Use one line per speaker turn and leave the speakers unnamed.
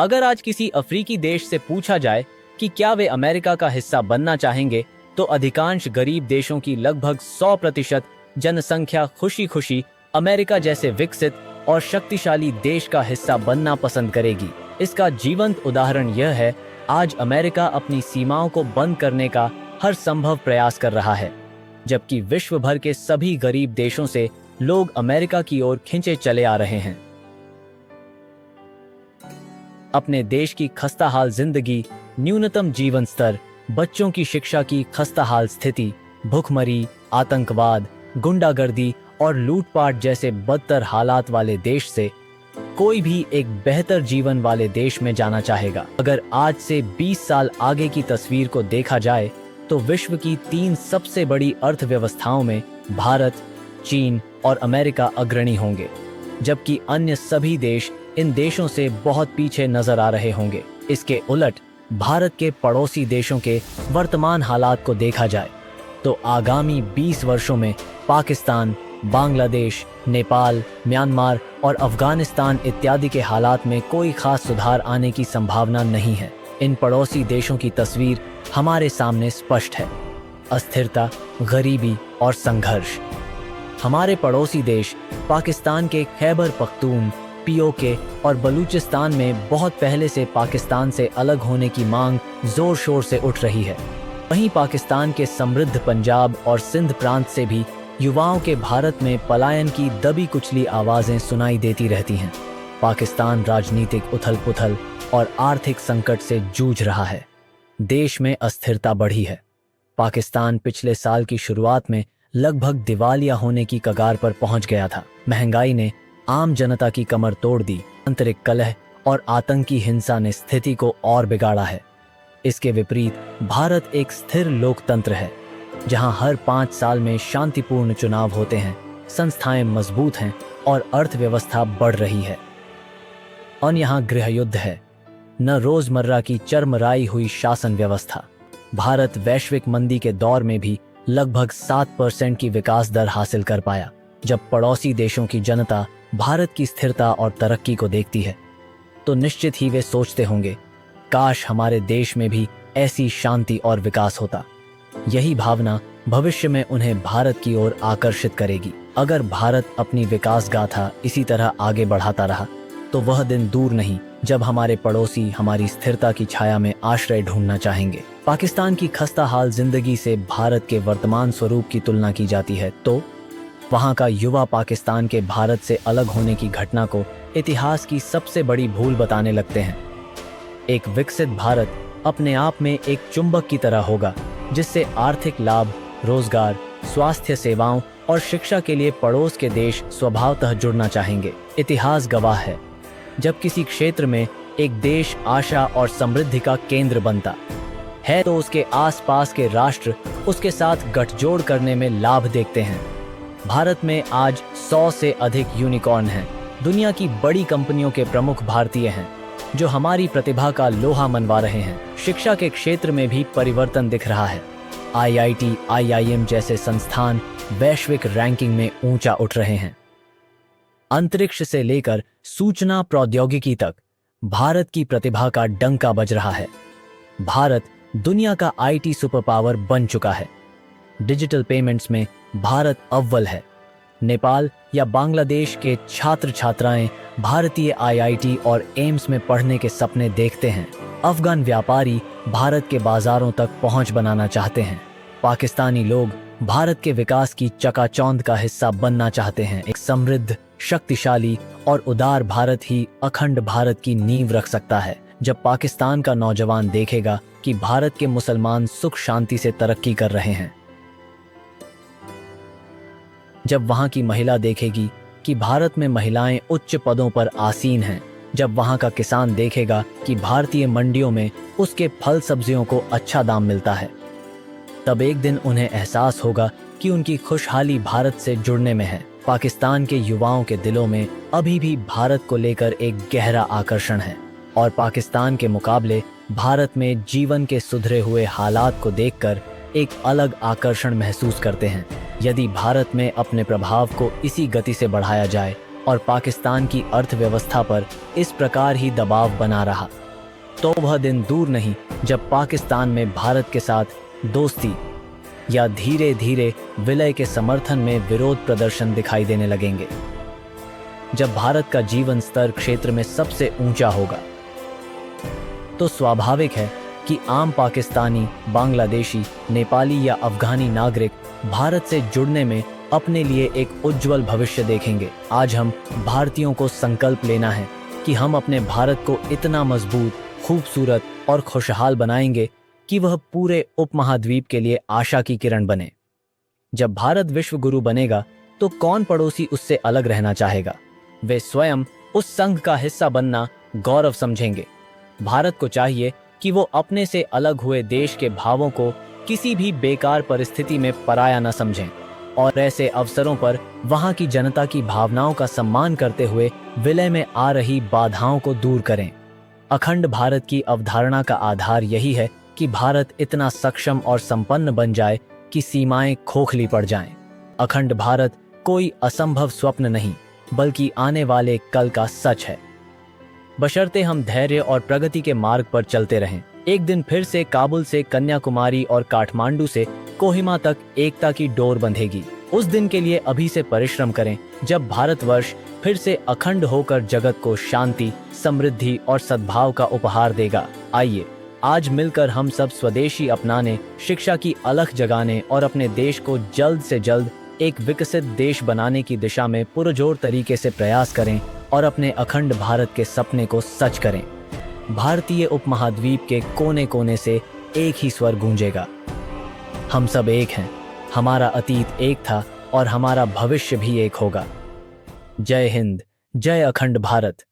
अगर आज किसी अफ्रीकी देश से पूछा जाए कि क्या वे अमेरिका का हिस्सा बनना चाहेंगे, तो अधिकांश गरीब देशों की लगभग 100% जनसंख्या खुशी खुशी अमेरिका जैसे विकसित और शक्तिशाली देश का हिस्सा बनना पसंद करेगी। इसका जीवंत उदाहरण यह है, आज अमेरिका अपनी सीमाओं को बंद करने का हर संभव प्रयास कर रहा है, जबकि विश्व भर के सभी गरीब देशों से लोग अमेरिका की ओर खिंचे चले आ रहे हैं। अपने देश की खस्ताहाल जिंदगी, न्यूनतम जीवन स्तर, बच्चों की शिक्षा की खस्ताहाल स्थिति, भूखमरी, आतंकवाद, गुंडागर्दी और लूटपाट जैसे बदतर हालात वाले देश से कोई भी एक बेहतर जीवन वाले देश में जाना चाहेगा। अगर आज से 20 साल आगे की तस्वीर को देखा जाए तो विश्व की 3 सबसे बड़ी अर्थव्यवस्थाओं में भारत, चीन और अमेरिका अग्रणी होंगे, जबकि अन्य सभी देश इन देशों से बहुत पीछे नजर आ रहे होंगे। इसके उलट भारत के पड़ोसी देशों के वर्तमान हालात को देखा जाए तो आगामी 20 वर्षों में पाकिस्तान, बांग्लादेश, नेपाल, म्यांमार और अफगानिस्तान इत्यादि के हालात में कोई खास सुधार आने की संभावना नहीं है। इन पड़ोसी देशों की तस्वीर हमारे सामने स्पष्ट है: अस्थिरता, गरीबी और संघर्ष। हमारे पड़ोसी देश पाकिस्तान के खैबर पख्तून, पीओके और बलूचिस्तान में बहुत पहले से पाकिस्तान से अलग होने की मांग जोर शोर से उठ रही है। वहीं पाकिस्तान के समृद्ध पंजाब और सिंध प्रांत से भी युवाओं के भारत में पलायन की दबी कुचली आवाजें सुनाई देती रहती हैं। पाकिस्तान राजनीतिक उथल-पुथल और आर्थिक संकट से जूझ रहा है। देश में अस्थिरता बढ़ी है। पाकिस्तान पिछले साल की शुरुआत में लगभग दिवालिया होने की कगार पर पहुंच गया था। महंगाई ने आम जनता की कमर तोड़ दी। आंतरिक कलह और आतंकी हिंसा ने स्थिति को और बिगाड़ा है। इसके विपरीत भारत एक स्थिर लोकतंत्र है, जहां हर 5 साल में शांतिपूर्ण चुनाव होते हैं, संस्थाएं मजबूत हैं और अर्थव्यवस्था बढ़ रही है। और यहाँ गृह युद्ध है, न रोजमर्रा की चरमराई हुई शासन व्यवस्था। भारत वैश्विक मंदी के दौर में भी लगभग 7% की विकास दर हासिल कर पाया। जब पड़ोसी देशों की जनता भारत की स्थिरता और तरक्की को देखती है तो निश्चित ही वे सोचते होंगे, काश हमारे देश में भी ऐसी शांति और विकास होता। यही भावना भविष्य में उन्हें भारत की ओर आकर्षित करेगी। अगर भारत अपनी विकास गाथा इसी तरह आगे बढ़ाता रहा तो वह दिन दूर नहीं जब हमारे पड़ोसी हमारी स्थिरता की छाया में आश्रय ढूंढना चाहेंगे। पाकिस्तान की खस्ताहाल जिंदगी से भारत के वर्तमान स्वरूप की तुलना की जाती है तो वहां का युवा पाकिस्तान के भारत से अलग होने की घटना को इतिहास की सबसे बड़ी भूल बताने लगते हैं। एक विकसित भारत अपने आप में एक चुंबक की तरह होगा, जिससे आर्थिक लाभ, रोजगार, स्वास्थ्य सेवाओं और शिक्षा के लिए पड़ोस के देश स्वभावतः जुड़ना चाहेंगे। इतिहास गवाह है, जब किसी क्षेत्र में एक देश आशा और समृद्धि का केंद्र बनता है तो उसके आसपास के राष्ट्र उसके साथ गठजोड़ करने में लाभ देखते हैं। भारत में आज 100 से अधिक यूनिकॉर्न हैं। दुनिया की बड़ी कंपनियों के प्रमुख भारतीय हैं, जो हमारी प्रतिभा का लोहा मनवा रहे हैं। शिक्षा के क्षेत्र में भी परिवर्तन दिख रहा है। IIT, IIM जैसे संस्थान वैश्विक रैंकिंग में ऊंचा उठ रहे हैं। अंतरिक्ष से लेकर सूचना प्रौद्योगिकी तक भारत की प्रतिभा का डंका बज रहा है। भारत दुनिया का IT सुपर पावर बन चुका है। डिजिटल पेमेंट्स में भारत अव्वल है। नेपाल या बांग्लादेश के छात्र छात्राएं भारतीय IIT और एम्स में पढ़ने के सपने देखते हैं। अफगान व्यापारी भारत के बाजारों तक पहुंच बनाना चाहते हैं। पाकिस्तानी लोग भारत के विकास की चकाचौंध का हिस्सा बनना चाहते हैं। एक समृद्ध, शक्तिशाली और उदार भारत ही अखंड भारत की नींव रख सकता है। जब पाकिस्तान का नौजवान देखेगा कि भारत के मुसलमान सुख शांति से तरक्की कर रहे हैं, जब वहां की महिला देखेगी कि भारत में महिलाएं उच्च पदों पर आसीन हैं, जब वहां का किसान देखेगा कि भारतीय मंडियों में उसके फल सब्जियों को अच्छा दाम मिलता है, तब एक दिन उन्हें एहसास होगा कि उनकी खुशहाली भारत से जुड़ने में है। पाकिस्तान के युवाओं के दिलों में अभी भी भारत को लेकर एक गहरा आकर्षण है और पाकिस्तान के मुकाबले भारत में जीवन के सुधरे हुए हालात को देखकर एक अलग आकर्षण महसूस करते हैं। यदि भारत में अपने प्रभाव को इसी गति से बढ़ाया जाए और पाकिस्तान की अर्थव्यवस्था पर इस प्रकार ही दबाव बना रहा, तो वह दिन दूर नहीं जब पाकिस्तान में भारत के साथ दोस्ती या धीरे धीरे विलय के समर्थन में विरोध प्रदर्शन दिखाई देने लगेंगे। जब भारत का जीवन स्तर क्षेत्र में सबसे ऊंचा होगा, तो स्वाभाविक है कि आम पाकिस्तानी, बांग्लादेशी, नेपाली या अफगानी नागरिक भारत से जुड़ने में अपने लिए एक उज्जवल भविष्य देखेंगे। आज हम भारतीयों को संकल्प लेना है कि हम अपने भारत को इतना मजबूत, खूबसूरत और खुशहाल बनाएंगे कि वह पूरे उपमहाद्वीप के लिए आशा की किरण बने। जब भारत विश्व गुरु बनेगा, तो कौन पड़ोसी उससे अलग रहना चाहेगा? वे स्वयं उस संघ का हिस्सा बनना गौरव समझेंगे। भारत को चाहिए कि वो अपने से अलग हुए देश के भावों को किसी भी बेकार परिस्थिति में पराया न समझें और ऐसे अवसरों पर वहां की जनता की भावनाओं का सम्मान करते हुए विलय में आ रही बाधाओं को दूर करें। अखंड भारत की अवधारणा का आधार यही है कि भारत इतना सक्षम और संपन्न बन जाए कि सीमाएं खोखली पड़ जाएं। अखंड भारत कोई असंभव स्वप्न नहीं, बल्कि आने वाले कल का सच है, बशर्ते हम धैर्य और प्रगति के मार्ग पर चलते रहें। एक दिन फिर से काबुल से कन्याकुमारी और काठमांडू से कोहिमा तक एकता की डोर बंधेगी। उस दिन के लिए अभी से परिश्रम करें, जब भारतवर्ष फिर से अखंड होकर जगत को शांति, समृद्धि और सद्भाव का उपहार देगा। आइए आज मिलकर हम सब स्वदेशी अपनाने, शिक्षा की अलख जगाने और अपने देश को जल्द से जल्द एक विकसित देश बनाने की दिशा में पुरजोर तरीके से प्रयास करें और अपने अखंड भारत के सपने को सच करें। भारतीय उपमहाद्वीप के कोने कोने से एक ही स्वर गूंजेगा, हम सब एक हैं, हमारा अतीत एक था और हमारा भविष्य भी एक होगा। जय हिंद, जय अखंड भारत।